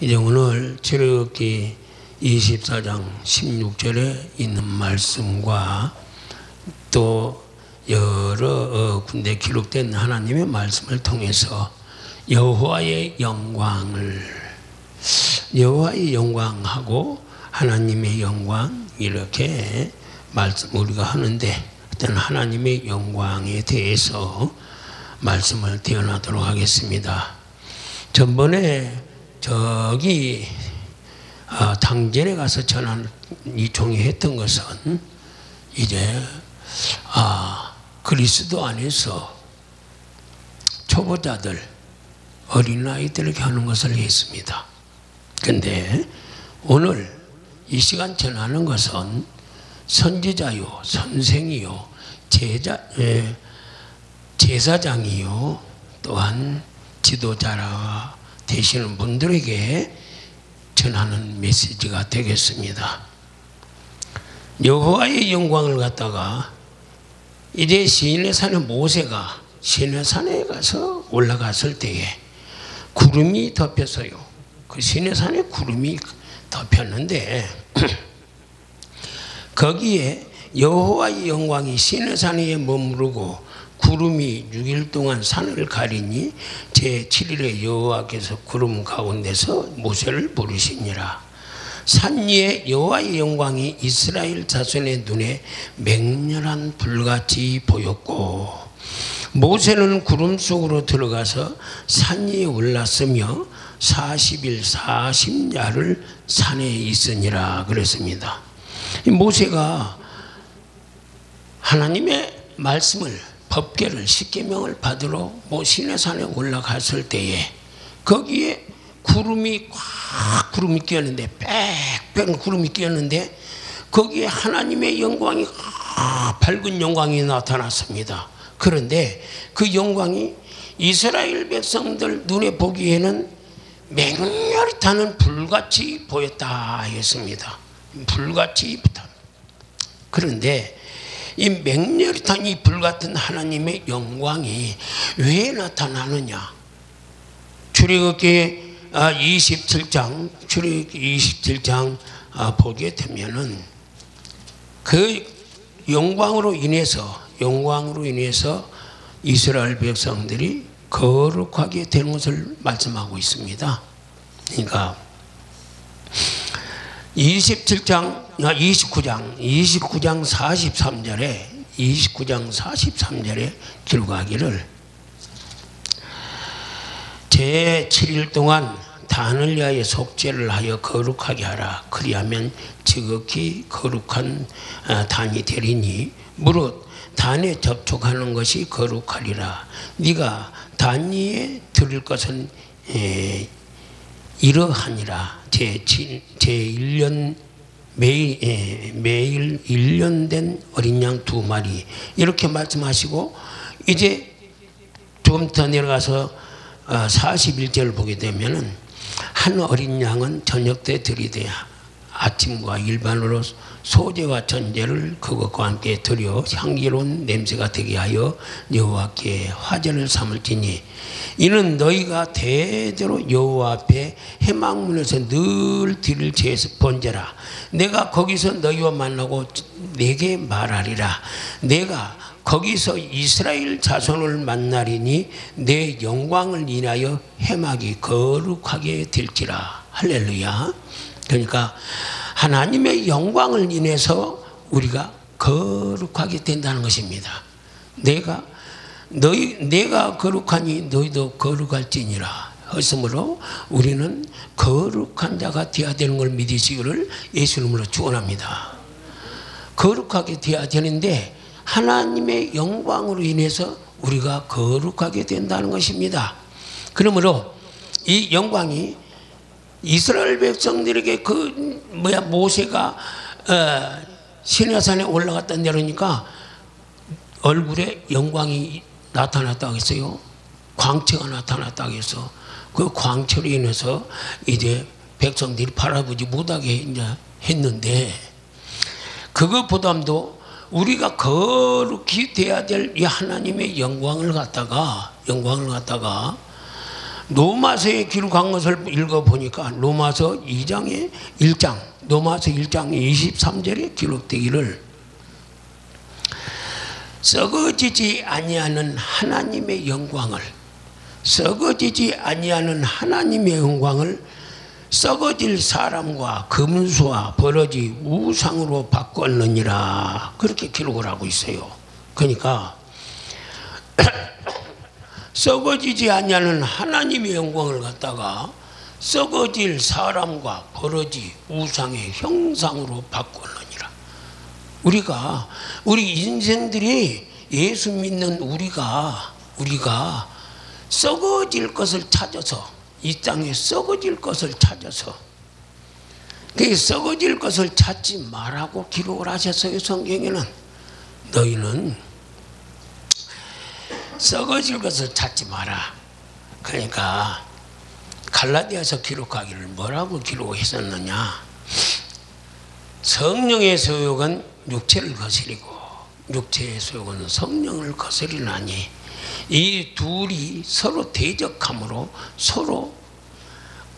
이제 오늘 출애굽기 24장 16절에 있는 말씀과 또 여러 군데 기록된 하나님의 말씀을 통해서 여호와의 영광하고 하나님의 영광 이렇게 말씀 우리가 하는데 어떤 하나님의 영광에 대해서 말씀을 대언하도록 하겠습니다. 전번에 저기 당전에 가서 전한 이 종이 했던 것은 이제 그리스도 안에서 초보자들 어린아이들에게 하는 것을 했습니다. 그런데 오늘 이 시간 전하는 것은 선지자요 선생이요 제사장이요 또한 지도자라 되시는 분들에게 전하는 메시지가 되겠습니다. 여호와의 영광을 갖다가 이제 시내산의 모세가 시내산에 가서 올라갔을 때에 구름이 덮였어요. 그 시내산에 구름이 덮였는데 거기에 여호와의 영광이 시내산에 머무르고 구름이 6일 동안 산을 가리니 제7일에 여호와께서 구름 가운데서 모세를 부르시니라. 산 위에 여호와의 영광이 이스라엘 자손의 눈에 맹렬한 불같이 보였고 모세는 구름 속으로 들어가서 산 위에 올랐으며 40일 40야를 산에 있으니라 그랬습니다. 모세가 하나님의 말씀을 법궤를 십계명을 받으러 시내산에 올라갔을 때에 거기에 구름이 끼었는데 빽빽 구름이 끼었는데 거기에 하나님의 영광이 밝은 영광이 나타났습니다. 그런데 그 영광이 이스라엘 백성들 눈에 보기에는 맹렬히 타는 불같이 보였다 했습니다. 불같이 붙다. 그런데 이 맹렬히 탄 이 불같은 하나님의 영광이 왜 나타나느냐? 출애굽기 27장 보게 되면은 그 영광으로 인해서 이스라엘 백성들이 거룩하게 되는 것을 말씀하고 있습니다. 그러니까 29장 43절에 기록하기를 제7일 동안 단을 위하여 속죄를 하여 거룩하게 하라. 그리하면 지극히 거룩한 단이 되리니 무릇 단에 접촉하는 것이 거룩하리라. 네가 단 위에 드릴 것은 이러하니라. 제1년 매일 1년 된 어린 양 2마리 이렇게 말씀하시고 이제 좀 더 내려가서 41절을 보게 되면은 한 어린 양은 저녁 때 드리되 아침과 일반으로 소제와 전제를 그것과 함께 드려 향기로운 냄새가 되게 하여 여호와께 화제를 삼을지니 이는 너희가 대대로 여호와 앞에 회막문에서 늘 드릴 번제라. 내가 거기서 너희와 만나고 내게 말하리라. 내가 거기서 이스라엘 자손을 만나리니 내 영광을 인하여 회막이 거룩하게 될지라. 할렐루야. 그러니까 하나님의 영광을 인해서 우리가 거룩하게 된다는 것입니다. 내가 거룩하니 너희도 거룩할지니라 했으므로 우리는 거룩한 자가 되어야 되는 걸 믿으시기를 예수님으로 축원합니다. 거룩하게 되어야 되는데 하나님의 영광으로 인해서 우리가 거룩하게 된다는 것입니다. 그러므로 이 영광이 이스라엘 백성들에게 모세가 시내산에 올라갔다 내려오니까 얼굴에 영광이 나타났다고 했어요. 광채가 나타났다고 해서 그 광채로 인해서 이제 백성들이 바라보지 못하게 이제 했는데 그것보다도 우리가 거룩히 돼야 될 이 하나님의 영광을 갖다가 로마서에 기록한 것을 읽어보니까 로마서 2장의 1장, 로마서 1장 23절에 기록되기를 썩어지지 아니하는 하나님의 영광을, 썩어지지 아니하는 하나님의 영광을 썩어질 사람과 금수와 버러지 우상으로 바꿨느니라, 그렇게 기록을 하고 있어요. 그러니까 썩어지지 아니하는 하나님의 영광을 갖다가 썩어질 사람과 버러지 우상의 형상으로 바꿨느니라. 우리 인생들이, 예수 믿는 우리가 썩어질 것을 찾아서, 이 땅에 썩어질 것을 찾아서, 그 썩어질 것을 찾지 말라고 기록을 하셨어요. 성경에는 너희는 썩어질 것을 찾지 마라. 그러니까 갈라디아서 기록하기를 뭐라고 기록했었느냐? 성령의 소욕은 육체를 거스리고 육체의 소욕은 성령을 거스리나니 이 둘이 서로 대적함으로 서로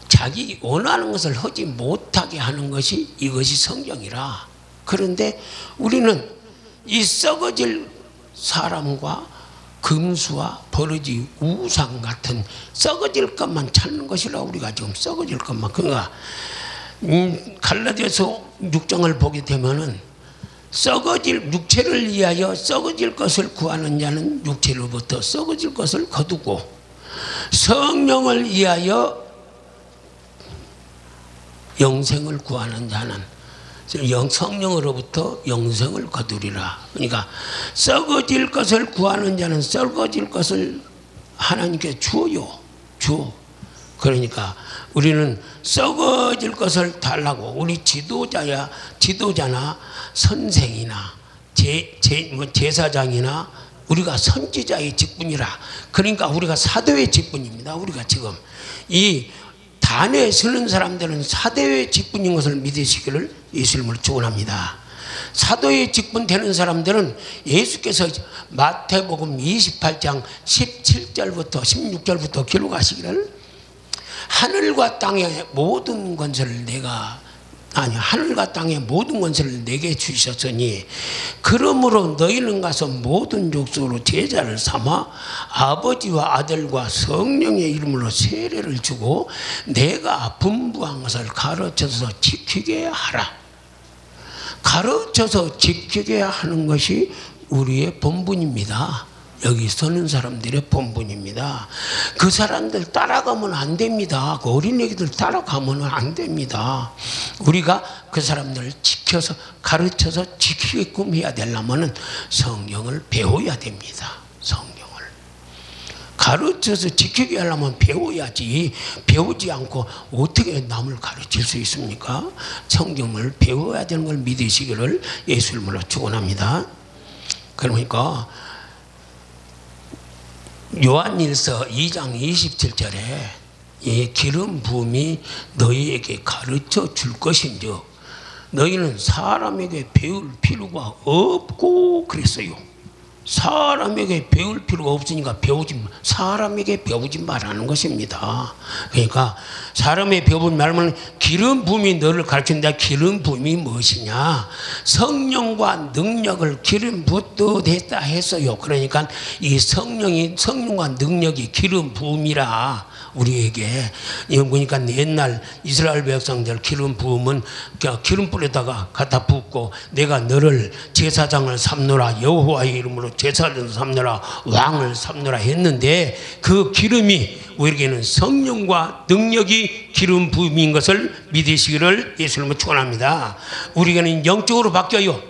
자기 원하는 것을 하지 못하게 하는 것이, 이것이 성경이라. 그런데 우리는 이 썩어질 사람과 금수와 버러지 우상 같은 썩어질 것만 찾는 것이라. 우리가 지금 썩어질 것만. 그러니까 갈라디아서 6장을 보게 되면은 썩어질, 육체를 위하여 썩어질 것을 구하는 자는 육체로부터 썩어질 것을 거두고 성령을 위하여 영생을 구하는 자는 성령으로부터 영생을 거두리라. 그러니까 썩어질 것을 구하는 자는 썩어질 것을 하나님께 주어요. 주어. 그러니까 우리는 썩어질 것을 달라고, 우리 지도자나 선생이나 제사장이나 우리가 선지자의 직분이라. 그러니까 우리가 사도의 직분입니다. 우리가 지금 이 단에 서는 사람들은 사도의 직분인 것을 믿으시기를 예수 이름으로 축원합니다. 사도의 직분 되는 사람들은 예수께서 마태복음 28장 17절부터 16절부터 기록하시기를 하늘과 땅의 모든 권세를 하늘과 땅의 모든 권세를 내게 주셨으니 그러므로 너희는 가서 모든 족속으로 제자를 삼아 아버지와 아들과 성령의 이름으로 세례를 주고 내가 분부한 것을 가르쳐서 지키게 하라. 가르쳐서 지키게 하는 것이 우리의 본분입니다. 여기 서는 사람들의 본분입니다. 그 사람들 따라가면 안 됩니다. 그 어린애기들 따라가면 안 됩니다. 우리가 그 사람들을 지켜서 가르쳐서 지키게끔 해야 되려면 성경을 배워야 됩니다. 성경을 가르쳐서 지키게 하려면 배워야지. 배우지 않고 어떻게 남을 가르칠 수 있습니까? 성경을 배워야 되는 걸 믿으시기를 예수 이름으로 축원합니다. 그러니까 요한일서 2장 27절에 이 기름 부음이 너희에게 가르쳐 줄 것인즉 너희는 사람에게 배울 필요가 없고 그랬어요. 사람에게 배울 필요가 없으니까 사람에게 배우지 말라는 것입니다. 그러니까 사람의 배우지 말면 기름 부음이 너를 가르친다. 기름 부음이 무엇이냐? 성령과 능력을 기름 붓듯했다 했어요. 그러니까 이 성령과 능력이 기름 부음이라. 우리에게 보니까 옛날 이스라엘 백성들 기름 부음은 기름 뿌려다가 갖다 붓고 내가 너를 제사장을 삼노라, 여호와의 이름으로 제사장을 삼노라, 왕을 삼노라 했는데 그 기름이 우리에게는 성령과 능력이 기름 부음인 것을 믿으시기를 예수님을 축원합니다. 우리에게는 영적으로 바뀌어요.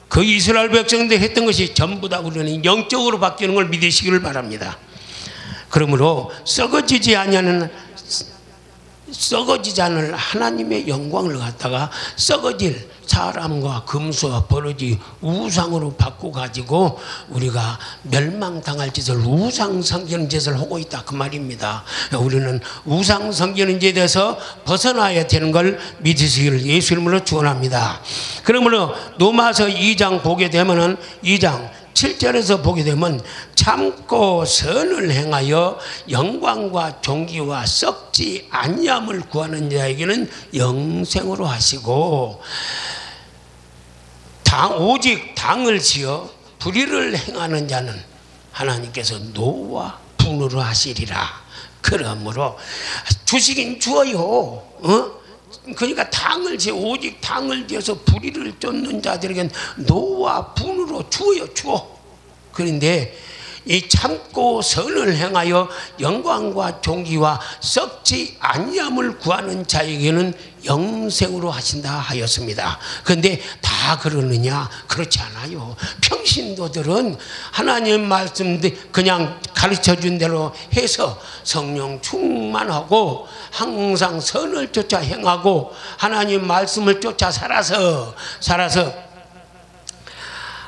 그 이스라엘 백성들 했던 것이 전부 다 우리는 영적으로 바뀌는 걸 믿으시기를 바랍니다. 그러므로 썩어지지 않는 하나님의 영광을 갖다가 썩어질 사람과 금수와 버러지 우상으로 바꿔가지고 우리가 멸망당할 짓을, 우상 섬기는 짓을 하고 있다 그 말입니다. 우리는 우상 섬기는 짓에 대해서 벗어나야 되는 걸 믿으시기를 예수 이름으로 축원합니다. 그러므로 로마서 2장 보게 되면은 2장 7절에서 보게 되면 참고 선을 행하여 영광과 존귀와 썩지 아니함을 구하는 자에게는 영생으로 하시고, 오직 당을 지어 불의를 행하는 자는 하나님께서 노와 분으로 하시리라. 그러므로 주시긴 주어요. 그러니까 당을 지어, 오직 당을 지어서 불의를 쫓는 자들에게는 노와 분으로 주어요. 주어. 그런데 이 참고 선을 행하여 영광과 존귀와 썩지 아니함을 구하는 자에게는 영생으로 하신다 하였습니다. 그런데 다 그러느냐? 그렇지 않아요. 평신도들은 하나님 말씀 그냥 가르쳐준 대로 해서 성령 충만하고 항상 선을 쫓아 행하고 하나님 말씀을 쫓아 살아서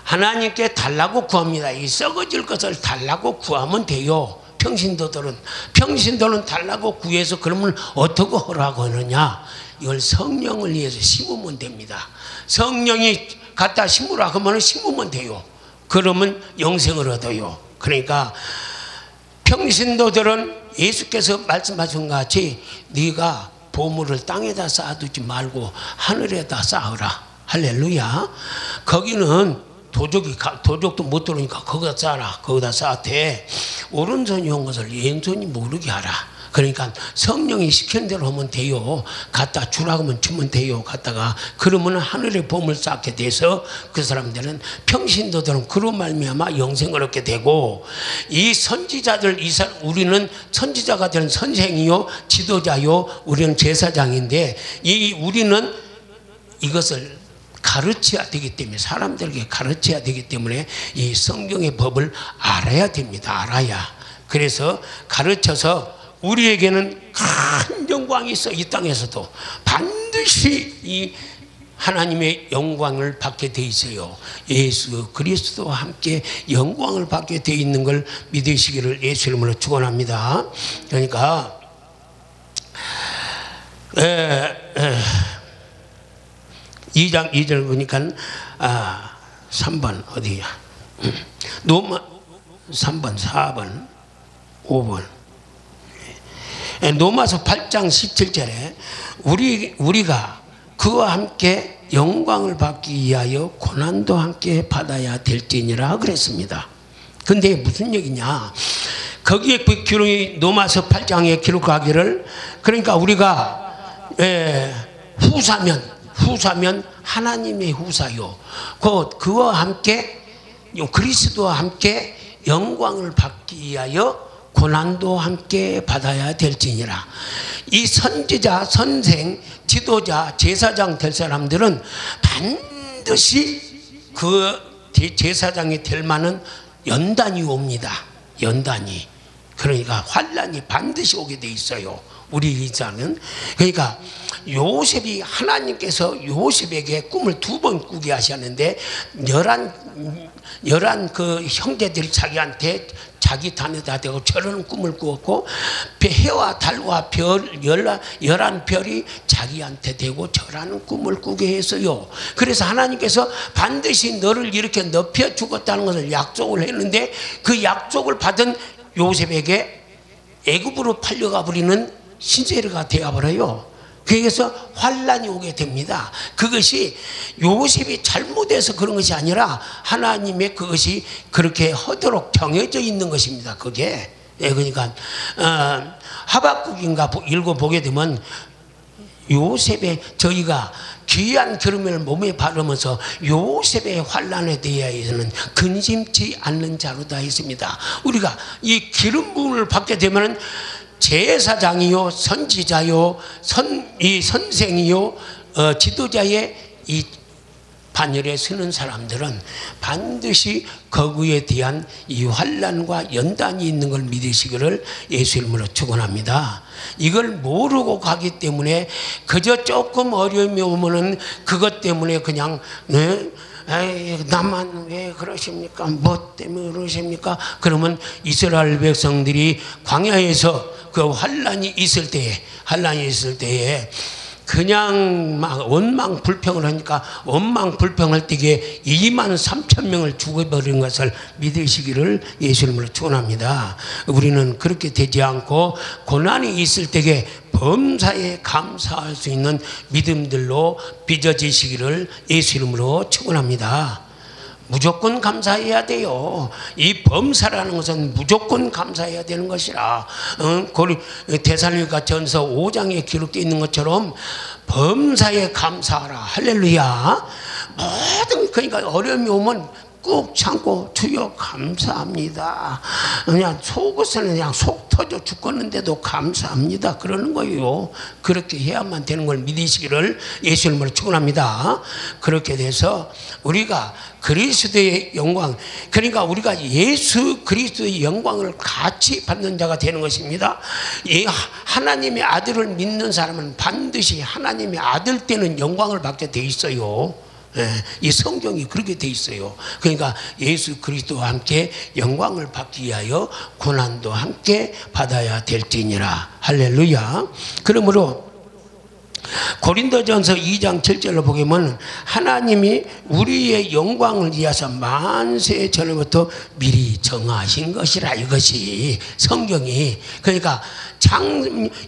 하나님께 달라고 구합니다. 이 썩어질 것을 달라고 구하면 돼요. 평신도는 달라고 구해서 그러면 어떻게 하라고 하느냐? 이걸 성령을 위해서 심으면 됩니다. 성령이 갖다 심으라 그러면 심으면 돼요. 그러면 영생을 얻어요. 그러니까 평신도들은 예수께서 말씀하신 것 같이 네가 보물을 땅에다 쌓아두지 말고 하늘에다 쌓으라. 할렐루야. 거기는 도적도 못 들어오니까 거기다 쌓아라. 거기다 쌓았대. 오른손이 온 것을 왼손이 모르게 하라. 그러니까 성령이 시키는 대로 하면 돼요. 갖다 주라고 하면 주면 돼요. 갖다가 그러면 하늘의 보물 쌓게 돼서 그 사람들은 평신도들은 그로 말미암아 영생을 얻게 되고, 이 선지자들 우리는 선지자가 되는 선생이요 지도자요 우리는 제사장인데, 우리는 이것을 가르쳐야 되기 때문에, 사람들에게 가르쳐야 되기 때문에 이 성경의 법을 알아야 됩니다. 알아야. 그래서 가르쳐서 우리에게는 큰 영광이 있어. 이 땅에서도 반드시 이 하나님의 영광을 받게 돼 있어요. 예수 그리스도와 함께 영광을 받게 돼 있는 걸 믿으시기를 예수 이름으로 축원합니다. 그러니까 2장 2절 보니까 3번 어디야? 노마 3번 4번 5번 노마서 8장 17절에 우리가 그와 함께 영광을 받기 위하여 고난도 함께 받아야 될지니라 그랬습니다. 근데 무슨 얘기냐? 거기에 기록이 노마서 8장에 기록하기를, 그러니까 우리가 후사면 하나님의 후사요. 그와 함께 그리스도와 함께 영광을 받기 위하여 고난도 함께 받아야 될지니라. 이 선지자, 선생, 지도자, 제사장 될 사람들은 반드시 그 제사장이 될 만한 연단이 옵니다. 연단이. 그러니까 환난이 반드시 오게 돼 있어요. 우리 이자는. 그러니까 요셉이, 하나님께서 요셉에게 꿈을 2번 꾸게 하셨는데 11 그 형제들이 자기한테 자기 단에다 대고 저런 꿈을 꾸었고, 해와 달과 별 11별이 자기한테 대고 저라는 꿈을 꾸게 했어요. 그래서 하나님께서 반드시 너를 이렇게 높여 주겠다는 것을 약속을 했는데, 그 약속을 받은 요셉에게 애굽으로 팔려가 버리는 신세리가 되어버려요. 그래서 환난이 오게 됩니다. 그것이 요셉이 잘못해서 그런 것이 아니라 하나님의 그것이 그렇게 하도록 정해져 있는 것입니다. 그게. 그러니까 하박국인가 읽어보게 되면 요셉의, 저희가 귀한 기름을 몸에 바르면서 요셉의 환난에 대해서는 근심치 않는 자로다 했습니다. 우리가 이 기름 부음을 받게 되면 제사장이요, 선지자요, 이 선생이요, 지도자의 이 반열에 서는 사람들은 반드시 거기에 대한 이 환난과 연단이 있는 걸 믿으시기를 예수 이름으로 축원합니다. 이걸 모르고 가기 때문에 그저 조금 어려움이 오면은 그것 때문에 그냥 에이, 나만 왜 그러십니까? 뭐 때문에 그러십니까? 그러면 이스라엘 백성들이 광야에서 그 환난이 있을 때에 그냥 막 원망 불평을 하니까 원망 불평할 때에 2만 3천 명을 죽여버린 것을 믿으시기를 예수 이름으로 축원합니다. 우리는 그렇게 되지 않고 고난이 있을 때에 범사에 감사할 수 있는 믿음들로 빚어지시기를 예수 이름으로 축원합니다. 무조건 감사해야 돼요. 이 범사라는 것은 무조건 감사해야 되는 것이라. 데살로니가 전서 5장에 기록되어 있는 것처럼 범사에 감사하라. 할렐루야. 모든, 그러니까 어려움이 오면 꾹 참고 주여 감사합니다. 그냥 속으로는 그냥 속 터져 죽겠는데도 감사합니다. 그러는 거예요. 그렇게 해야만 되는 걸 믿으시기를 예수 이름으로 축원합니다. 그렇게 돼서 우리가 그리스도의 영광, 그러니까 우리가 예수 그리스도의 영광을 같이 받는 자가 되는 것입니다. 하나님의 아들을 믿는 사람은 반드시 하나님의 아들 때는 영광을 받게 돼 있어요. 이 성경이 그렇게 돼 있어요. 그러니까 예수 그리스도와 함께 영광을 받기 위하여 고난도 함께 받아야 될지니라. 할렐루야. 그러므로 고린도전서 2장 7절로 보면 하나님이 우리의 영광을 위해서 만세 전부터 미리 정하신 것이라. 이것이 성경이. 그러니까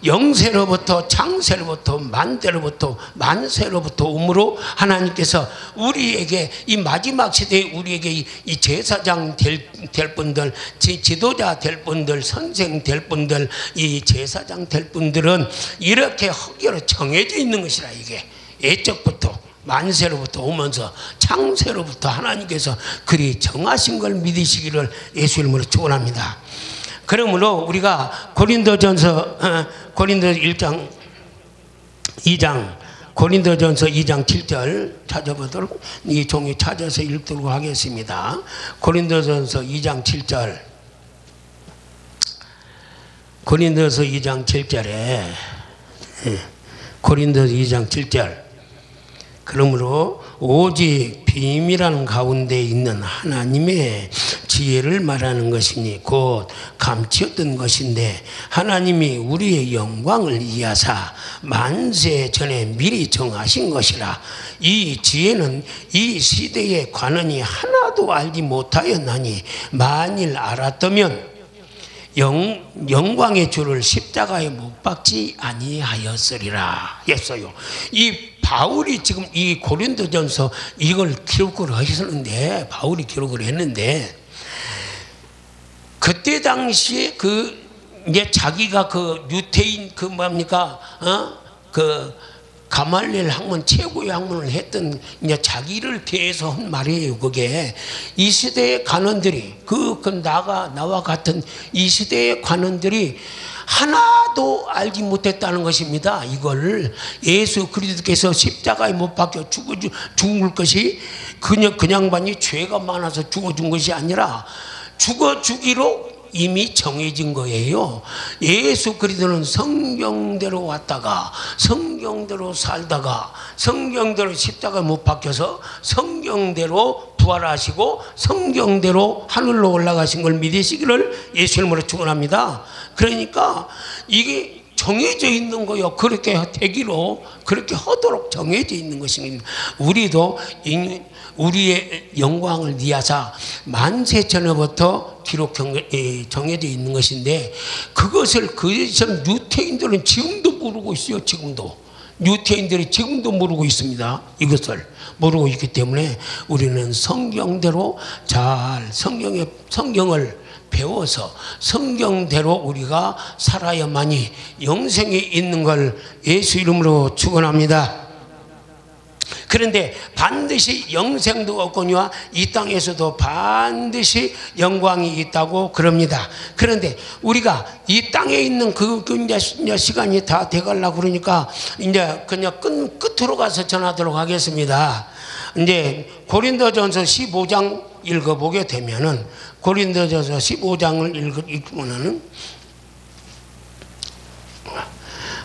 영세로부터 창세로부터 만대로부터 만세로부터 오므로 하나님께서 우리에게 이 마지막 시대에 우리에게 이 제사장 될 분들, 지도자 될 분들, 선생 될 분들, 이 제사장 될 분들은 이렇게 허기로 정해져 있는 것이라. 이게 예적부터 만세로부터 오면서 창세로부터 하나님께서 그리 정하신 걸 믿으시기를 예수 이름으로 축원합니다. 그러므로 우리가 고린도전서 2장 7절 찾아보도록, 이 종이 찾아서 읽도록 하겠습니다. 고린도전서 2장 7절. 고린도서 2장 7절에 고린도서 2장 7절. 그러므로 오직 비밀한 가운데 있는 하나님의 지혜를 말하는 것이니 곧 감추었던 것인데 하나님이 우리의 영광을 위하사 만세 전에 미리 정하신 것이라. 이 지혜는 이 시대에 관원이 하나도 알지 못하였나니 만일 알았다면 영광의 주를 십자가에 못 박지 아니하였으리라 했어요. 이 바울이 지금 이 고린도전서 이걸 기록을 하셨는데, 바울이 기록을 했는데, 그때 당시에 이제 자기가 유태인 뭡니까 가말리엘 학문, 최고의 학문을 했던 이제 자기를 대해서 한 말이에요. 그게 이 시대의 관원들이 나와 같은 이 시대의 관원들이 하나도 알지 못했다는 것입니다. 이걸 예수 그리스도께서 십자가에 못 박혀 죽을 것이 그냥 반이 죄가 많아서 죽어준 것이 아니라 죽어주기로 이미 정해진 거예요. 예수 그리스도는 성경대로 왔다가 성경대로 살다가 성경대로 십자가에 못 박혀서 성경대로 부활하시고 성경대로 하늘로 올라가신 걸 믿으시기를 예수 이름으로 축원합니다. 그러니까 이게 정해져 있는 거요. 그렇게 되기로, 그렇게 하도록 정해져 있는 것입니다. 우리도 우리의 영광을 위하사 만세 전에부터 정해져 있는 것인데, 그것을 유태인들은 지금도 모르고 있어요. 유태인들이 지금도 모르고 있습니다. 이것을 모르고 있기 때문에 우리는 성경대로 잘 성경을 배워서 성경대로 우리가 살아야만이 영생이 있는 걸 예수 이름으로 축원합니다. 그런데 반드시 영생도 없거니와 이 땅에서도 반드시 영광이 있다고 그럽니다. 그런데 우리가 이 땅에 있는 이제 시간이 다 돼가려고 그러니까 이제 그냥 끝으로 가서 전하도록 하겠습니다. 이제 고린도전서 15장 읽어보게 되면은, 고린도전서 15장을 읽으면은,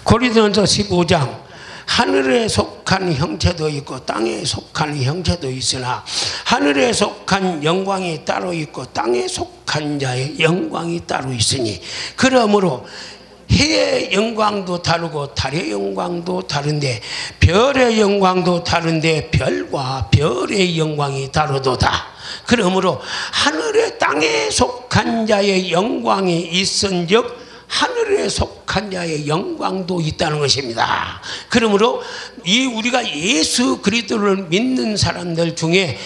고린도전서 15장, 하늘에 속한 형체도 있고 땅에 속한 형체도 있으나 하늘에 속한 영광이 따로 있고 땅에 속한 자의 영광이 따로 있으니, 그러므로 해의 영광도 다르고 달의 영광도 다른데 별의 영광도 다른데 별과 별의 영광이 다르도다. 그러므로 하늘의 땅에 속한 자의 영광이 있은즉 하늘에 속한 자의 영광도 있다는 것입니다. 그러므로 이 우리가 예수 그리스도를 믿는 사람들 중에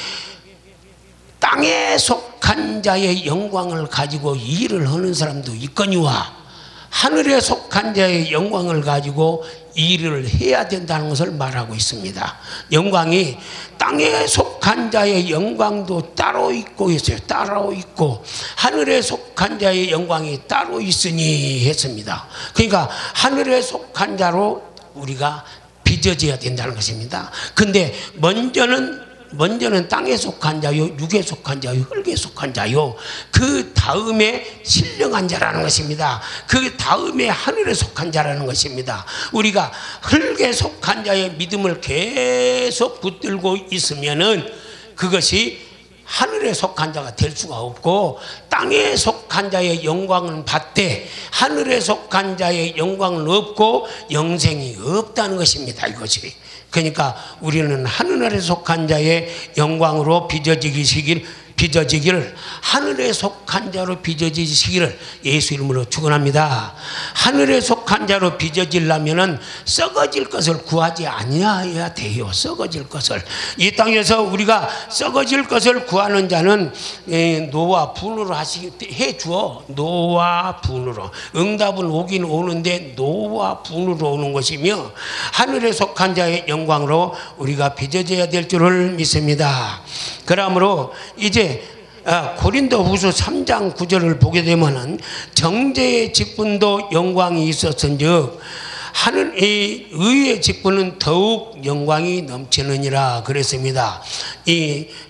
땅에 속한 자의 영광을 가지고 일을 하는 사람도 있거니와 하늘에 속한 자의 영광을 가지고 일을 해야 된다는 것을 말하고 있습니다. 영광이 땅에 속한 자의 영광도 따로 있고 있어요. 따로 있고 하늘에 속한 자의 영광이 따로 있으니 했습니다. 그러니까 하늘에 속한 자로 우리가 빚어져야 된다는 것입니다. 근데 먼저는 땅에 속한 자요, 육에 속한 자요, 흙에 속한 자요, 그 다음에 신령한 자라는 것입니다. 그 다음에 하늘에 속한 자라는 것입니다. 우리가 흙에 속한 자의 믿음을 계속 붙들고 있으면은 그것이 하늘에 속한 자가 될 수가 없고, 땅에 속한 자의 영광은 받되 하늘에 속한 자의 영광은 없고 영생이 없다는 것입니다. 이것이. 그러니까 우리는 하늘에 속한 자의 영광으로 빚어지기를 하늘에 속한 자로 빚어지시기를 예수 이름으로 축원합니다. 하늘에 속한 자로 빚어지려면은 썩어질 것을 구하지 아니해야 돼요. 썩어질 것을. 이 땅에서 우리가 썩어질 것을 구하는 자는 노와 분으로 해 주어. 노와 분으로. 응답은 오긴 오는데 노와 분으로 오는 것이며 하늘에 속한 자의 영광으로 우리가 빚어져야 될 줄을 믿습니다. 그러므로 이제 고린도 후서 3장 9절을 보게 되면은 정죄의 직분도 영광이 있었은즉 하늘의 의의 직분은 더욱 영광이 넘치느니라 그랬습니다.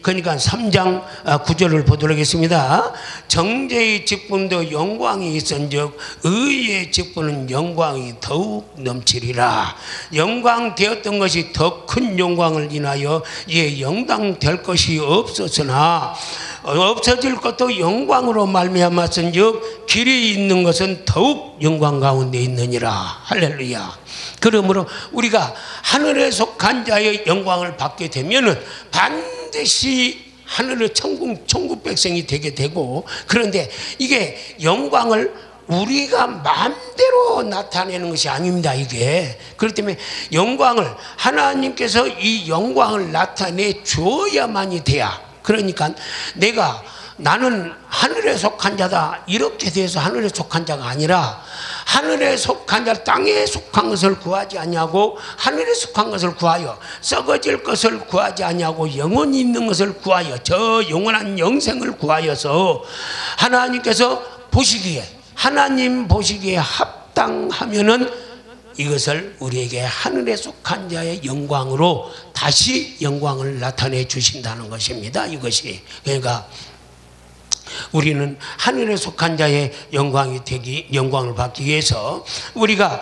그러니까 3장 9절을 보도록 하겠습니다. 정죄의 직분도 영광이 있은즉 의의 직분은 영광이 더욱 넘치리라. 영광되었던 것이 더 큰 영광을 인하여 영광될 것이 없었으나 없어질 것도 영광으로 말미암았은즉 길이 있는 것은 더욱 영광 가운데 있느니라. 할렐루야. 그러므로 우리가 하늘에 속한 자의 영광을 받게 되면은 반드시 하늘의 천국 백성이 되게 되고, 그런데 이게 영광을 우리가 마음대로 나타내는 것이 아닙니다. 이게 그렇기 때문에 영광을 하나님께서 이 영광을 나타내 주어야만이 돼야. 그러니까 나는 하늘에 속한 자다 이렇게 돼서 하늘에 속한 자가 아니라 하늘에 속한 자, 땅에 속한 것을 구하지 아니하고 하늘에 속한 것을 구하여 썩어질 것을 구하지 아니하고 영원히 있는 것을 구하여 저 영원한 영생을 구하여서 하나님께서 보시기에, 하나님 보시기에 합당하면은 이것을 우리에게 하늘에 속한 자의 영광으로 다시 영광을 나타내 주신다는 것입니다. 이것이. 그러니까 우리는 하늘에 속한 자의 영광을 받기 위해서 우리가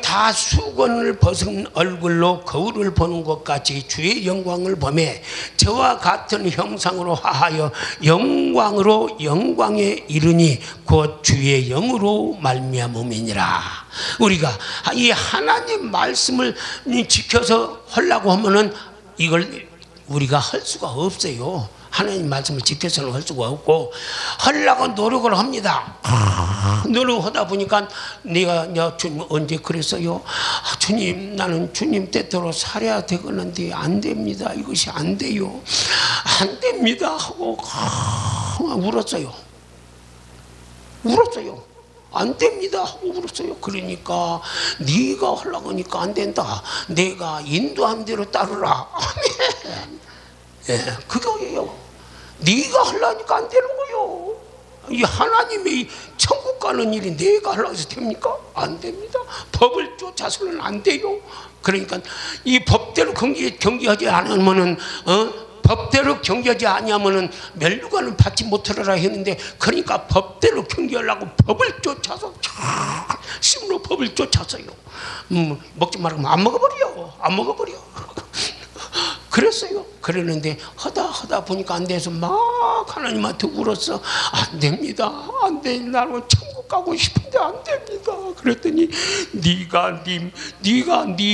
다 수건을 벗은 얼굴로 거울을 보는 것 같이 주의 영광을 보매 저와 같은 형상으로 하하여 영광으로 영광에 이르니 곧 주의 영으로 말미암음이니라. 우리가 이 하나님 말씀을 지켜서 하려고 하면은 이걸 우리가 할 수가 없어요. 하나님 말씀을 지켜서는 할 수가 없고 하려고 노력을 합니다. 노력하다 보니까 내가 주님 언제 그랬어요? 주님, 나는 주님 뜻대로 살아야 되겠는데 안 됩니다. 이것이 안 돼요. 안 됩니다 하고 울었어요. 안 됩니다 하고 울었어요. 그러니까 네가 하려고 하니까 안 된다. 내가 인도한 대로 따르라. 아멘. 그거예요. 네가 하려니까 안 되는 거요. 이 하나님의 천국 가는 일이 내가 하려고 해서 됩니까? 안 됩니다. 법을 쫓아서는 안 돼요. 그러니까 이 법대로 경계하지 않으면은 법대로 경계하지 아니하면은 멸류관을 받지 못하리라 했는데, 그러니까 법대로 경계하려고 법을 쫓아서 심으로 법을 쫓아서요. 먹지 말라면 안 먹어버려. 그랬어요. 그러는데 하다 보니까 안 돼서 막 하나님한테 울었어. 안 됩니다. 안 돼. 나는 천국 가고 싶은데 안 됩니다. 그랬더니 네가 네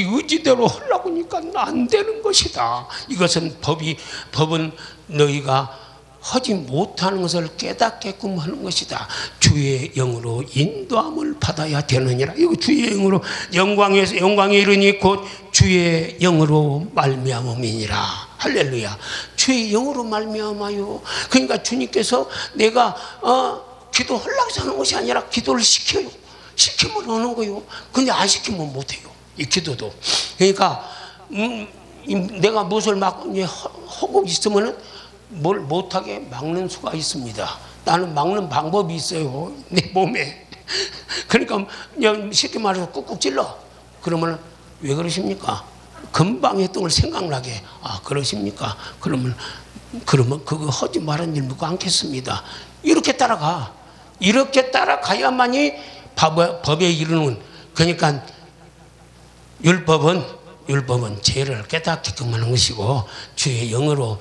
의지대로 하려고 하니까 안 되는 것이다. 이것은 법은 너희가 하지 못하는 것을 깨닫게끔 하는 것이다. 주의 영으로 인도함을 받아야 되느니라. 이거 주의 영으로 영광에 이르니 곧 주의 영으로 말미암음이니라. 할렐루야. 주의 영으로 말미암아요. 그러니까 주님께서 내가 기도하려고 하는 것이 아니라 기도를 시켜요. 시키면 하는 거요. 근데 안 시키면 못해요. 이 기도도. 그러니까 내가 무엇을 막고 하고 있으면은 뭘 못하게 막는 수가 있습니다. 나는 막는 방법이 있어요. 내 몸에. 그러니까 그냥 쉽게 말해서 꾹꾹 찔러. 그러면 왜 그러십니까? 금방 했던 걸 생각나게. 아, 그러십니까? 그러면 그거 하지 말은 일 묻고 않겠습니다. 이렇게 따라가. 이렇게 따라가야만이 법에 이르는. 그러니까 율법은 죄를 깨닫게끔 하는 것이고 주의 영으로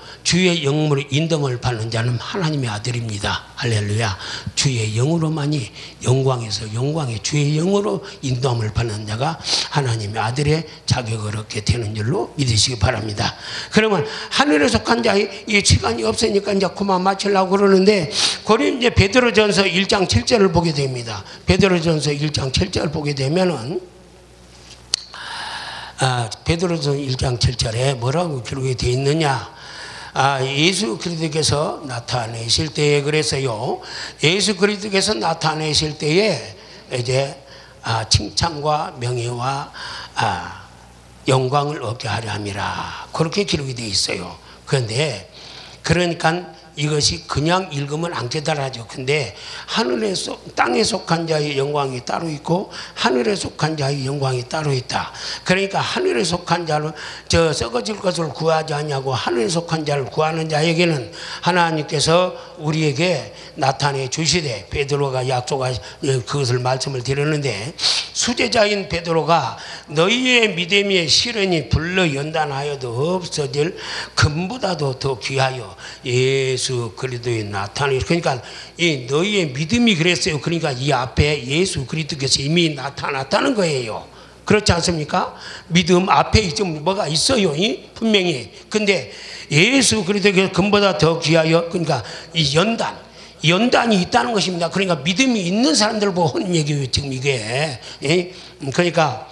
인도를 받는 자는 하나님의 아들입니다. 할렐루야. 주의 영으로만이 영광에서 영광에 주의 영으로 인도함을 받는 자가 하나님의 아들의 자격을 얻게 되는 줄로 믿으시기 바랍니다. 그러면 하늘에 속한 자, 이 시간이 없으니까 이제 그만 마치려고 그러는데 이제 베드로전서 1장 7절을 보게 됩니다. 베드로전서 1장 7절 보게 되면은 베드로전서 1장 7절에 뭐라고 기록이 되어 있느냐? 예수 그리스도께서 나타내실 때에 그래서요. 예수 그리스도께서 나타내실 때에 이제 칭찬과 명예와 영광을 얻게 하려 함이라. 그렇게 기록이 되어 있어요. 그런데 그러니까 이것이 그냥 읽으면 안 깨달아져. 근데 땅에 속한 자의 영광이 따로 있고 하늘에 속한 자의 영광이 따로 있다. 그러니까 하늘에 속한 자는 썩어질 것을 구하지 않냐고 하늘에 속한 자를 구하는 자에게는 하나님께서 우리에게 나타내 주시되 베드로가 그것을 말씀을 드렸는데 수제자인 베드로가 너희의 믿음의 시련이 불러 연단하여도 없어질 금보다도 더 귀하여 예수 그리스도의 나타내. 그러니까 이 너희의 믿음이 그랬어요. 그러니까 이 앞에 예수 그리스도께서 이미 나타났다는 거예요. 그렇지 않습니까? 믿음 앞에 좀 뭐가 있어요. 분명히. 근데 예수 그리스도께서 금보다 더 귀하여, 그러니까 이 연단이 있다는 것입니다. 그러니까 믿음이 있는 사람들 보고 하는 얘기예요. 지금 이게. 그러니까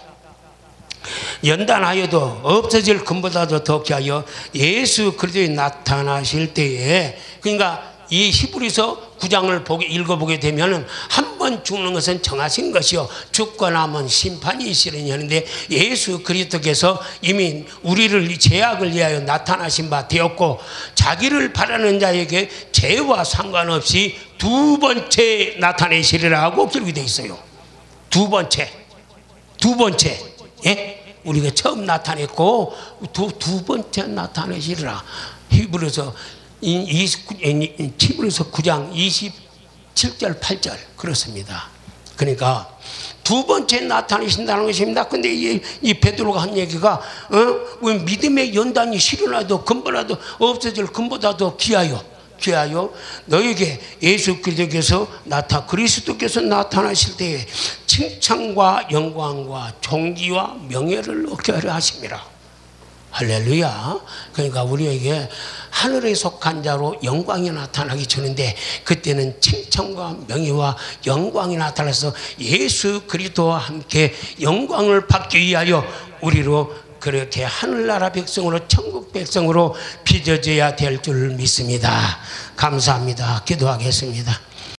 연단하여도 없어질 금보다도 더 귀하여 예수 그리스도에 나타나실 때에, 그러니까 이 히브리서 9장을 읽어보게 되면 한 번 죽는 것은 정하신 것이요 죽고 나면 심판이 있으리니 하는데 예수 그리스도께서 이미 우리를 죄악을 위하여 나타나신 바 되었고 자기를 바라는 자에게 죄와 상관없이 두 번째 나타내시리라 하고 기록이 되어 있어요. 두 번째. 예? 우리가 처음 나타냈고 두 번째 나타내시리라. 히브리서 9장 27절 8절 그렇습니다. 그러니까 두 번째 나타내신다는 것입니다. 근데 이 베드로가 한 얘기가 믿음의 연단이 시련하도 금보다도 없어질 금보다도 귀하여 너에게 예수 그리스도께서 나타나실 때에 칭찬과 영광과 존귀와 명예를 얻게 하려 하심이라. 할렐루야. 그러니까 우리에게 하늘에 속한 자로 영광이 나타나기 전인데 그때는 칭찬과 명예와 영광이 나타나서 예수 그리스도와 함께 영광을 받기 위하여 우리로 그렇게 하늘나라 백성으로 천국 백성으로 빚어져야 될 줄 믿습니다. 감사합니다. 기도하겠습니다.